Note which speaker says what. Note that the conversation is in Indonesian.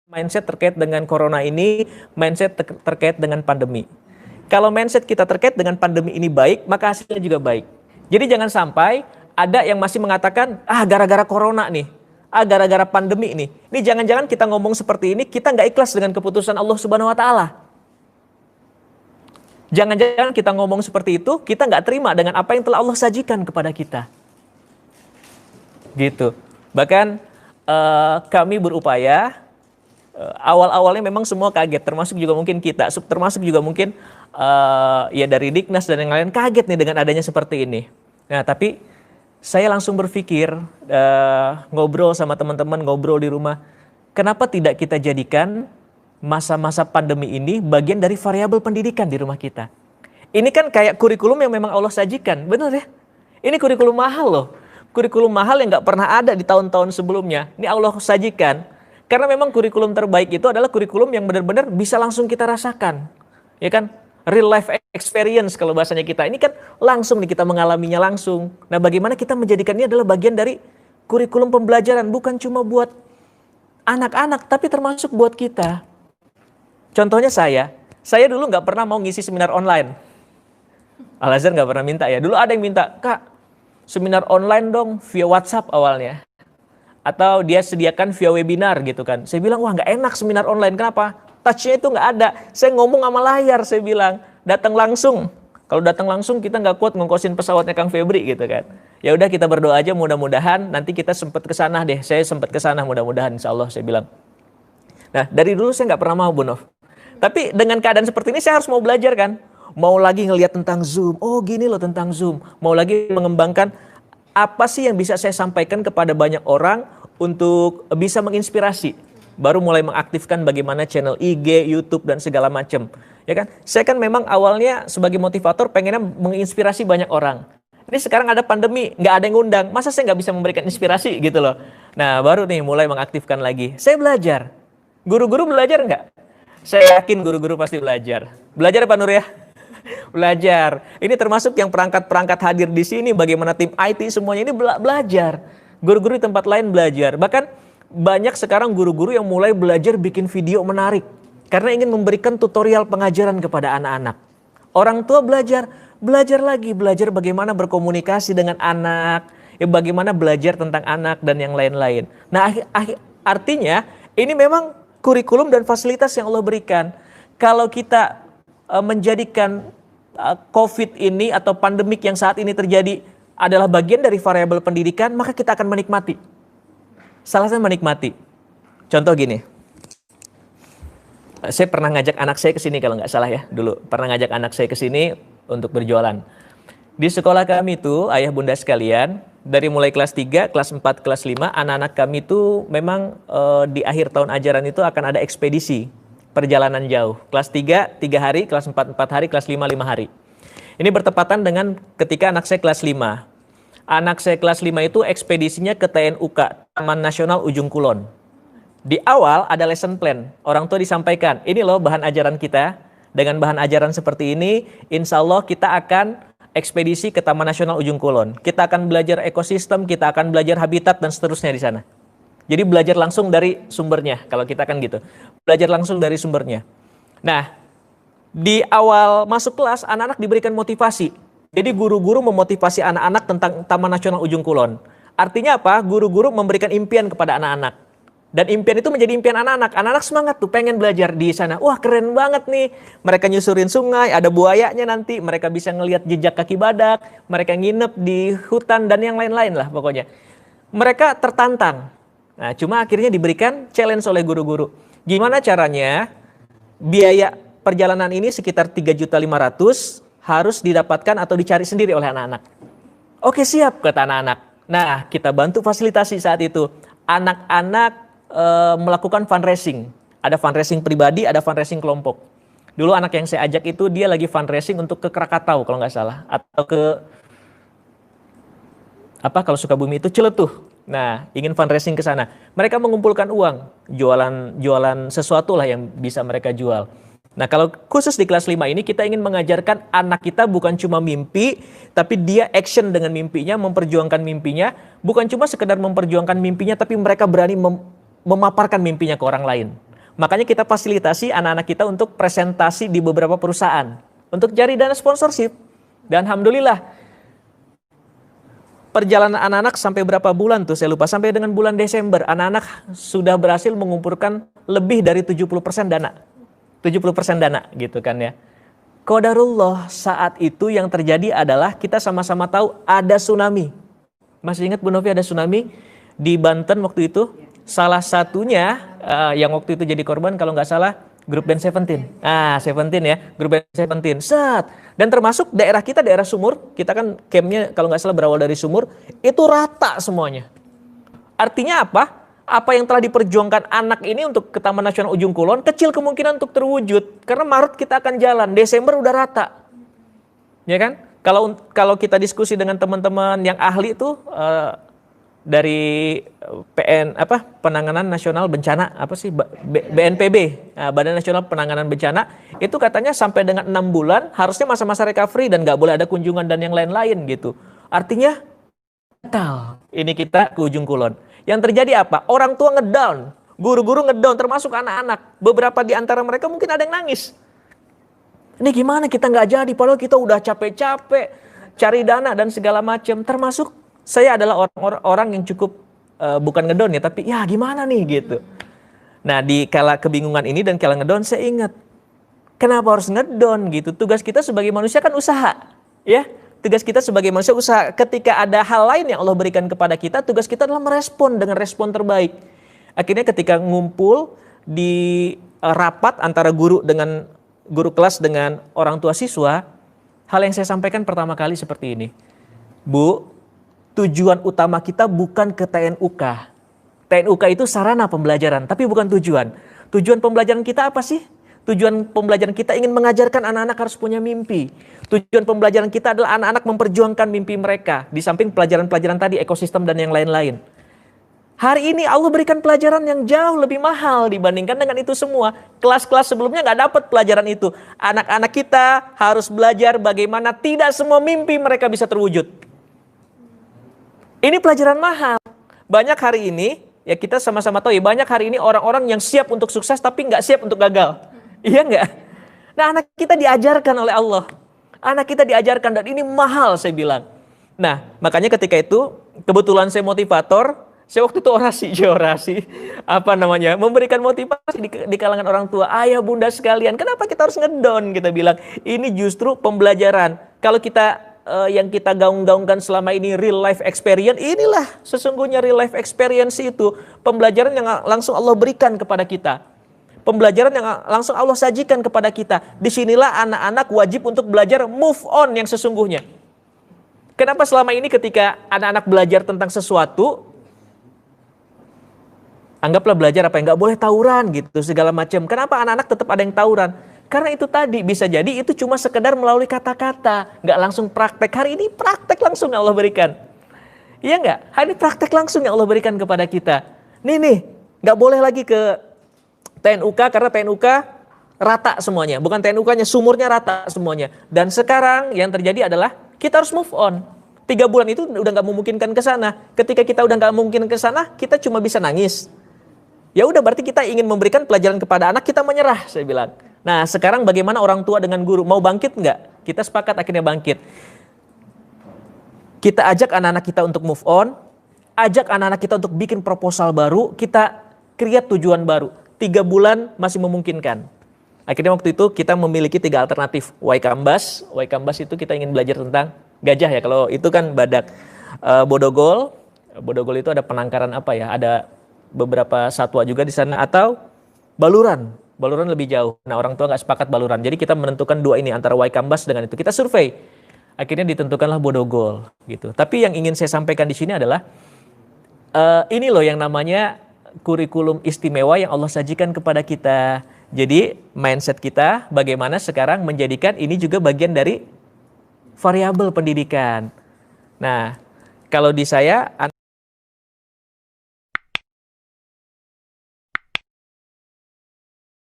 Speaker 1: mindset terkait dengan corona ini, mindset terkait dengan pandemi. Kalau mindset kita terkait dengan pandemi ini baik, maka hasilnya juga baik. Jadi jangan sampai ada yang masih mengatakan, gara-gara corona nih, gara-gara pandemi nih. Ini jangan-jangan kita ngomong seperti ini, kita nggak ikhlas dengan keputusan Allah Subhanahu Wa Taala. Jangan-jangan kita ngomong seperti itu, kita nggak terima dengan apa yang telah Allah sajikan kepada kita. Gitu. Bahkan kami berupaya, awal-awalnya memang semua kaget, termasuk juga mungkin kita, termasuk juga mungkin ya dari Diknas dan yang lain kaget nih dengan adanya seperti ini. Nah, tapi saya langsung berpikir, ngobrol sama teman-teman, ngobrol di rumah, kenapa tidak kita jadikan masa-masa pandemi ini bagian dari variabel pendidikan di rumah kita. Ini kan kayak kurikulum yang memang Allah sajikan, benar ya? Ini kurikulum mahal loh, kurikulum mahal yang nggak pernah ada di tahun-tahun sebelumnya. Ini Allah sajikan, karena memang kurikulum terbaik itu adalah kurikulum yang benar-benar bisa langsung kita rasakan, ya kan? Real life experience kalau bahasanya kita. Ini kan langsung nih kita mengalaminya langsung. Nah, bagaimana kita menjadikan ini adalah bagian dari kurikulum pembelajaran, bukan cuma buat anak-anak, tapi termasuk buat kita. Contohnya saya dulu nggak pernah mau ngisi seminar online. Al-Azhar nggak pernah minta ya. Dulu ada yang minta, Kak, seminar online dong via WhatsApp awalnya. Atau dia sediakan via webinar gitu kan. Saya bilang, wah nggak enak seminar online, kenapa? Touch-nya itu nggak ada. Saya ngomong sama layar, saya bilang, datang langsung. Kalau datang langsung kita nggak kuat ngongkosin pesawatnya Kang Febri gitu kan. Ya udah kita berdoa aja, mudah-mudahan nanti kita sempat ke sana deh. Saya sempat ke sana mudah-mudahan insya Allah, saya bilang. Nah, dari dulu saya nggak pernah mau, Bu Nov. Tapi dengan keadaan seperti ini saya harus mau belajar kan. Mau lagi ngelihat tentang Zoom. Oh gini loh tentang Zoom. Mau lagi mengembangkan apa sih yang bisa saya sampaikan kepada banyak orang untuk bisa menginspirasi. Baru mulai mengaktifkan bagaimana channel IG, YouTube dan segala macam. Ya kan? Saya kan memang awalnya sebagai motivator pengennya menginspirasi banyak orang. Ini sekarang ada pandemi, nggak ada yang ngundang. Masa saya nggak bisa memberikan inspirasi gitu loh. Nah baru nih mulai mengaktifkan lagi. Saya belajar. Guru-guru belajar nggak? Saya yakin guru-guru pasti belajar. Belajar apa Nur ya? Belajar. Ini termasuk yang perangkat-perangkat hadir di sini, bagaimana tim IT semuanya ini belajar. Guru-guru di tempat lain belajar. Bahkan banyak sekarang guru-guru yang mulai belajar bikin video menarik karena ingin memberikan tutorial pengajaran kepada anak-anak. Orang tua belajar lagi, belajar bagaimana berkomunikasi dengan anak, ya bagaimana belajar tentang anak dan yang lain-lain. Nah, artinya ini memang kurikulum dan fasilitas yang Allah berikan. Kalau kita menjadikan COVID ini atau pandemik yang saat ini terjadi adalah bagian dari variabel pendidikan, maka kita akan menikmati. Salah satu menikmati. Contoh gini, saya pernah ngajak anak saya ke sini kalau nggak salah ya, dulu pernah ngajak anak saya ke sini untuk berjualan. Di sekolah kami itu, ayah bunda sekalian, dari mulai kelas 3, kelas 4, kelas 5, anak-anak kami itu memang di akhir tahun ajaran itu akan ada ekspedisi, perjalanan jauh. Kelas 3, 3 hari, kelas 4, 4 hari, kelas 5, 5 hari. Ini bertepatan dengan ketika anak saya kelas 5. Anak saya kelas 5 itu ekspedisinya ke TNUK, Taman Nasional Ujung Kulon. Di awal ada lesson plan, orang tua disampaikan, ini loh bahan ajaran kita, dengan bahan ajaran seperti ini, insya Allah kita akan ekspedisi ke Taman Nasional Ujung Kulon. Kita akan belajar ekosistem, kita akan belajar habitat dan seterusnya di sana. Jadi belajar langsung dari sumbernya, kalau kita kan gitu. Belajar langsung dari sumbernya. Nah, di awal masuk kelas, anak-anak diberikan motivasi. Jadi guru-guru memotivasi anak-anak tentang Taman Nasional Ujung Kulon. Artinya apa? Guru-guru memberikan impian kepada anak-anak. Dan impian itu menjadi impian anak-anak. Anak-anak semangat tuh pengen belajar di sana. Wah keren banget nih. Mereka nyusurin sungai, ada buayanya nanti. Mereka bisa ngelihat jejak kaki badak. Mereka nginep di hutan dan yang lain-lain lah pokoknya. Mereka tertantang. Nah cuma akhirnya diberikan challenge oleh guru-guru. Gimana caranya biaya perjalanan ini sekitar 3.500.000 harus didapatkan atau dicari sendiri oleh anak-anak. Oke siap kata anak-anak. Nah kita bantu fasilitasi saat itu. Anak-anak melakukan fundraising. Ada fundraising pribadi, ada fundraising kelompok. Dulu anak yang saya ajak itu dia lagi fundraising untuk ke Krakatau kalau nggak salah. Atau ke kalau Sukabumi itu Ciletuh. Nah, ingin fundraising ke sana. Mereka mengumpulkan uang, jualan sesuatu lah yang bisa mereka jual. Nah, kalau khusus di kelas 5 ini kita ingin mengajarkan anak kita bukan cuma mimpi, tapi dia action dengan mimpinya, memperjuangkan mimpinya. Bukan cuma sekedar memperjuangkan mimpinya, tapi mereka berani memaparkan mimpinya ke orang lain. Makanya kita fasilitasi anak-anak kita untuk presentasi di beberapa perusahaan untuk cari dana sponsorship. Dan alhamdulillah perjalanan anak-anak sampai berapa bulan tuh saya lupa, sampai dengan bulan Desember anak-anak sudah berhasil mengumpulkan lebih dari 70% dana. 70% dana gitu kan ya. Qadarullah saat itu yang terjadi adalah kita sama-sama tahu ada tsunami. Masih ingat Bu Novi ada tsunami di Banten waktu itu? Salah satunya yang waktu itu jadi korban kalau nggak salah grup band Seventeen. Seventeen ya, grup band Seventeen. Set. Dan termasuk daerah kita, daerah Sumur, kita kan campnya kalau nggak salah berawal dari Sumur, itu rata semuanya. Artinya apa? Apa yang telah diperjuangkan anak ini untuk ke Taman Nasional Ujung Kulon, kecil kemungkinan untuk terwujud. Karena Maret kita akan jalan, Desember udah rata. Ya kan? Kalau kita diskusi dengan teman-teman yang ahli itu, dari penanganan nasional bencana BNPB, Badan Nasional Penanganan Bencana, itu katanya sampai dengan 6 bulan harusnya masa-masa recovery dan nggak boleh ada kunjungan dan yang lain-lain gitu. Artinya batal ini kita ke Ujung Kulon. Yang terjadi apa? Orang tua ngedown, guru-guru ngedown, termasuk anak-anak. Beberapa di antara mereka mungkin ada yang nangis. Ini gimana kita nggak jadi, padahal kita udah capek-capek cari dana dan segala macam. Termasuk saya adalah orang yang cukup bukan ngedown ya, tapi ya gimana nih gitu. Nah di kala kebingungan ini dan kala ngedown saya ingat, kenapa harus ngedown gitu? Tugas kita sebagai manusia kan usaha, ya. Tugas kita sebagai manusia usaha. Ketika ada hal lain yang Allah berikan kepada kita, tugas kita adalah merespon dengan respon terbaik. Akhirnya ketika ngumpul di rapat antara guru kelas dengan orang tua siswa, hal yang saya sampaikan pertama kali seperti ini. Bu, tujuan utama kita bukan ke TNUK. TNUK itu sarana pembelajaran, tapi bukan tujuan. Tujuan pembelajaran kita apa sih? Tujuan pembelajaran kita ingin mengajarkan anak-anak harus punya mimpi. Tujuan pembelajaran kita adalah anak-anak memperjuangkan mimpi mereka. Di samping pelajaran-pelajaran tadi, ekosistem dan yang lain-lain. Hari ini Allah berikan pelajaran yang jauh lebih mahal dibandingkan dengan itu semua. Kelas-kelas sebelumnya nggak dapat pelajaran itu. Anak-anak kita harus belajar bagaimana tidak semua mimpi mereka bisa terwujud. Ini pelajaran mahal. Banyak hari ini, ya kita sama-sama tahu ya, banyak hari ini orang-orang yang siap untuk sukses tapi nggak siap untuk gagal. Iya nggak? Nah anak kita diajarkan oleh Allah. Anak kita diajarkan dan ini mahal saya bilang. Nah makanya ketika itu kebetulan saya motivator. Saya waktu itu orasi, memberikan motivasi di kalangan orang tua, ayah bunda sekalian. Kenapa kita harus ngedown? Kita bilang ini justru pembelajaran. Kalau kita yang kita gaung-gaungkan selama ini real life experience, inilah sesungguhnya real life experience itu pembelajaran yang langsung Allah berikan kepada kita. Pembelajaran yang langsung Allah sajikan kepada kita. Disinilah anak-anak wajib untuk belajar move on yang sesungguhnya. Kenapa selama ini ketika anak-anak belajar tentang sesuatu, anggaplah belajar apa yang nggak boleh tawuran gitu segala macam. Kenapa anak-anak tetap ada yang tawuran? Karena itu tadi bisa jadi itu cuma sekedar melalui kata-kata, nggak langsung praktek. Hari ini praktek langsung yang Allah berikan. Iya nggak? Hari ini praktek langsung yang Allah berikan kepada kita. Nih, nggak boleh lagi ke TNUK karena TNUK rata semuanya. Bukan TNUK-nya, sumurnya rata semuanya. Dan sekarang yang terjadi adalah kita harus move on. 3 bulan itu udah nggak memungkinkan ke sana. Ketika kita udah nggak mungkin ke sana, kita cuma bisa nangis. Ya udah berarti kita ingin memberikan pelajaran kepada anak, kita menyerah saya bilang. Nah sekarang bagaimana orang tua dengan guru, mau bangkit nggak? Kita sepakat akhirnya bangkit. Kita ajak anak-anak kita untuk move on, ajak anak-anak kita untuk bikin proposal baru, kita create tujuan baru. 3 bulan masih memungkinkan. Akhirnya waktu itu kita memiliki 3 alternatif. Waikambas itu kita ingin belajar tentang gajah ya, kalau itu kan badak. Bodogol itu ada penangkaran ada beberapa satwa juga di sana, atau Baluran lebih jauh. Nah orang tua nggak sepakat Baluran, jadi kita menentukan 2 ini antara Waikambas dengan itu. Kita survei, akhirnya ditentukanlah Bodogol gitu. Tapi yang ingin saya sampaikan di sini adalah ini loh yang namanya kurikulum istimewa yang Allah sajikan kepada kita. Jadi mindset kita bagaimana sekarang menjadikan ini juga bagian dari variabel pendidikan. Nah kalau di saya